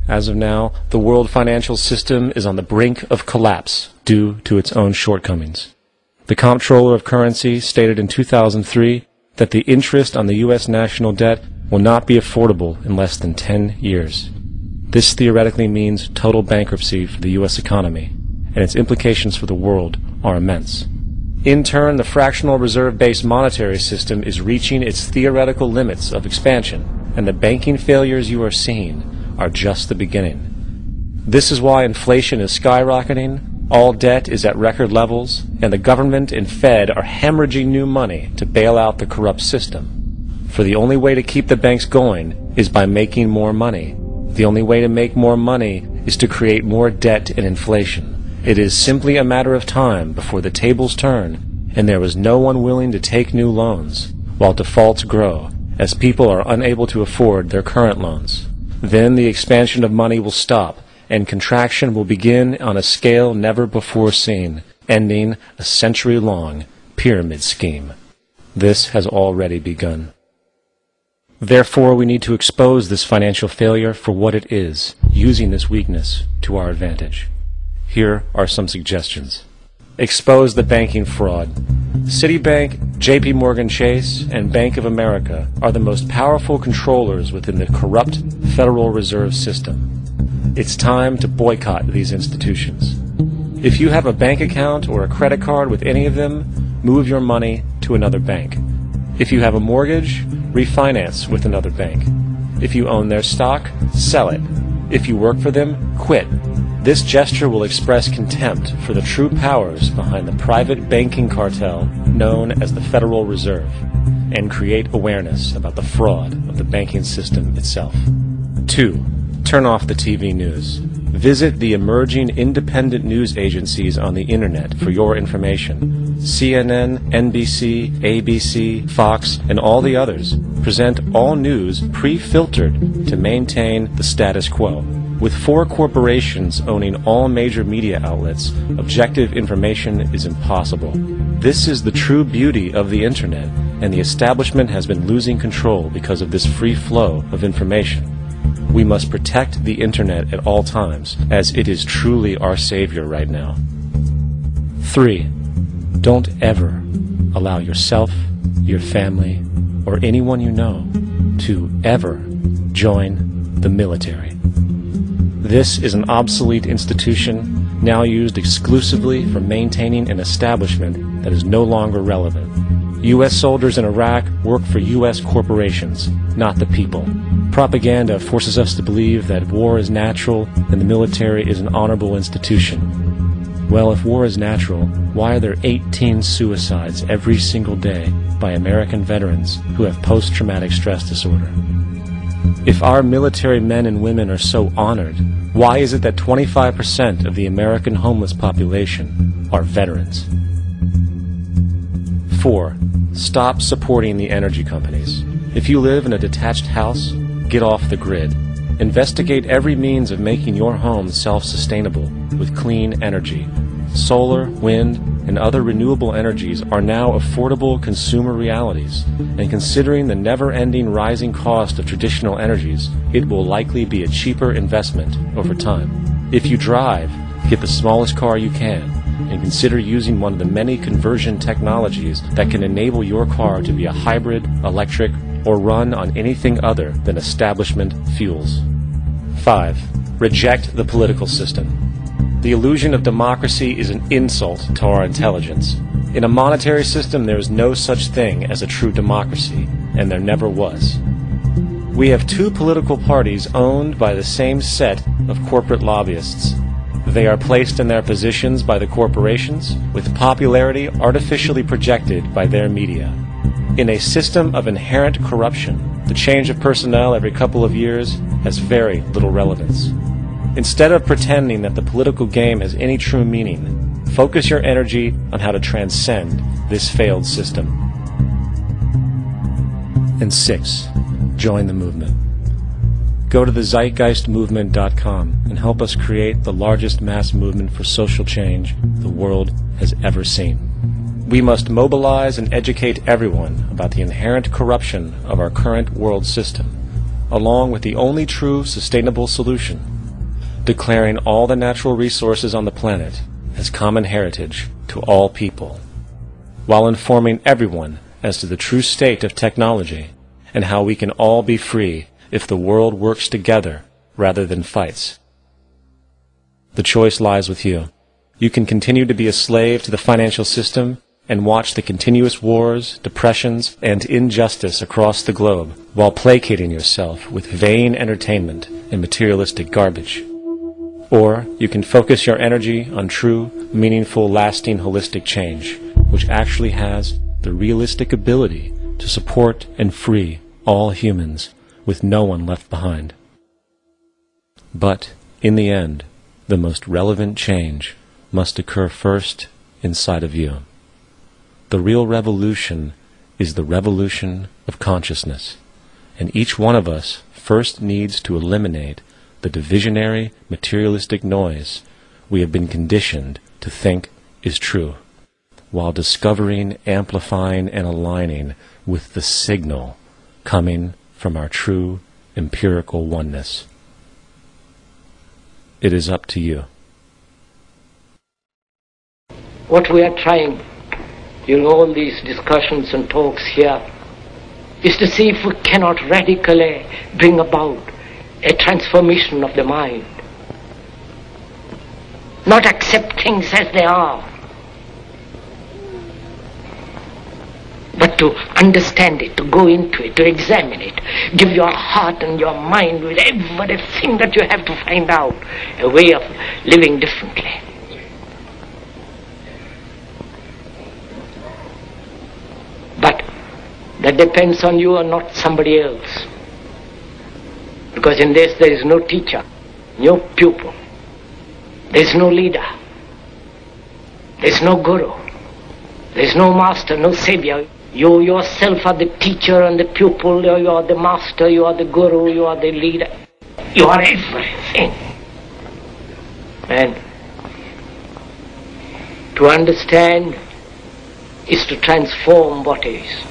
As of now, the world financial system is on the brink of collapse due to its own shortcomings. The Comptroller of Currency stated in 2003 that the interest on the U.S. national debt will not be affordable in less than 10 years. This theoretically means total bankruptcy for the U.S. economy, and its implications for the world are immense. In turn, the fractional reserve-based monetary system is reaching its theoretical limits of expansion, and the banking failures you are seeing are just the beginning. This is why inflation is skyrocketing, all debt is at record levels, and the government and Fed are hemorrhaging new money to bail out the corrupt system. For the only way to keep the banks going is by making more money. The only way to make more money is to create more debt and inflation. It is simply a matter of time before the tables turn, and there is no one willing to take new loans, while defaults grow, as people are unable to afford their current loans. Then the expansion of money will stop, and contraction will begin on a scale never before seen, ending a century-long pyramid scheme. This has already begun. Therefore, we need to expose this financial failure for what it is, using this weakness to our advantage. Here are some suggestions. Expose the banking fraud. Citibank, J.P. Morgan Chase, and Bank of America are the most powerful controllers within the corrupt Federal Reserve System. It's time to boycott these institutions. If you have a bank account or a credit card with any of them, move your money to another bank. If you have a mortgage, refinance with another bank. If you own their stock, sell it. If you work for them, quit. This gesture will express contempt for the true powers behind the private banking cartel known as the Federal Reserve, and create awareness about the fraud of the banking system itself. 2. Turn off the TV news. Visit the emerging independent news agencies on the internet for your information. CNN, NBC, ABC, Fox, and all the others present all news pre-filtered to maintain the status quo. With 4 corporations owning all major media outlets, objective information is impossible. This is the true beauty of the internet, and the establishment has been losing control because of this free flow of information. We must protect the internet at all times, as it is truly our savior right now. 3. Don't ever allow yourself, your family, or anyone you know to ever join the military. This is an obsolete institution now used exclusively for maintaining an establishment that is no longer relevant. U.S. soldiers in Iraq work for U.S. corporations, not the people. Propaganda forces us to believe that war is natural and the military is an honorable institution. Well, if war is natural, why are there 18 suicides every single day by American veterans who have post-traumatic stress disorder? If our military men and women are so honored, why is it that 25% of the American homeless population are veterans? 4. Stop supporting the energy companies. If you live in a detached house, get off the grid. Investigate every means of making your home self-sustainable with clean energy. Solar, wind, and other renewable energies are now affordable consumer realities, and considering the never-ending rising cost of traditional energies, it will likely be a cheaper investment over time. If you drive, get the smallest car you can, and consider using one of the many conversion technologies that can enable your car to be a hybrid, electric, or run on anything other than establishment fuels. 5. Reject the political system. The illusion of democracy is an insult to our intelligence. In a monetary system, there is no such thing as a true democracy, and there never was. We have 2 political parties owned by the same set of corporate lobbyists. They are placed in their positions by the corporations, with popularity artificially projected by their media. In a system of inherent corruption, the change of personnel every couple of years has very little relevance. Instead of pretending that the political game has any true meaning, focus your energy on how to transcend this failed system. And 6. Join the movement. Go to the zeitgeistmovement.com and help us create the largest mass movement for social change the world has ever seen. We must mobilize and educate everyone about the inherent corruption of our current world system, along with the only true sustainable solution, declaring all the natural resources on the planet as common heritage to all people, while informing everyone as to the true state of technology and how we can all be free if the world works together rather than fights. The choice lies with you. You can continue to be a slave to the financial system and watch the continuous wars, depressions, and injustice across the globe while placating yourself with vain entertainment and materialistic garbage. Or you can focus your energy on true, meaningful, lasting, holistic change, which actually has the realistic ability to support and free all humans with no one left behind. But, in the end, the most relevant change must occur first inside of you. The real revolution is the revolution of consciousness, and each one of us first needs to eliminate the divisionary, materialistic noise we have been conditioned to think is true, while discovering, amplifying, and aligning with the signal coming from our true empirical oneness. It is up to you. What we are trying in all these discussions and talks here is to see if we cannot radically bring about a transformation of the mind. Not accept things as they are, but to understand it, to go into it, to examine it, give your heart and your mind with everything that you have to find out a way of living differently. But that depends on you and not somebody else. Because in this there is no teacher, no pupil, there is no leader, there is no guru, there is no master, no savior. You yourself are the teacher and the pupil, you are the master, you are the guru, you are the leader. You are everything. And to understand is to transform what is.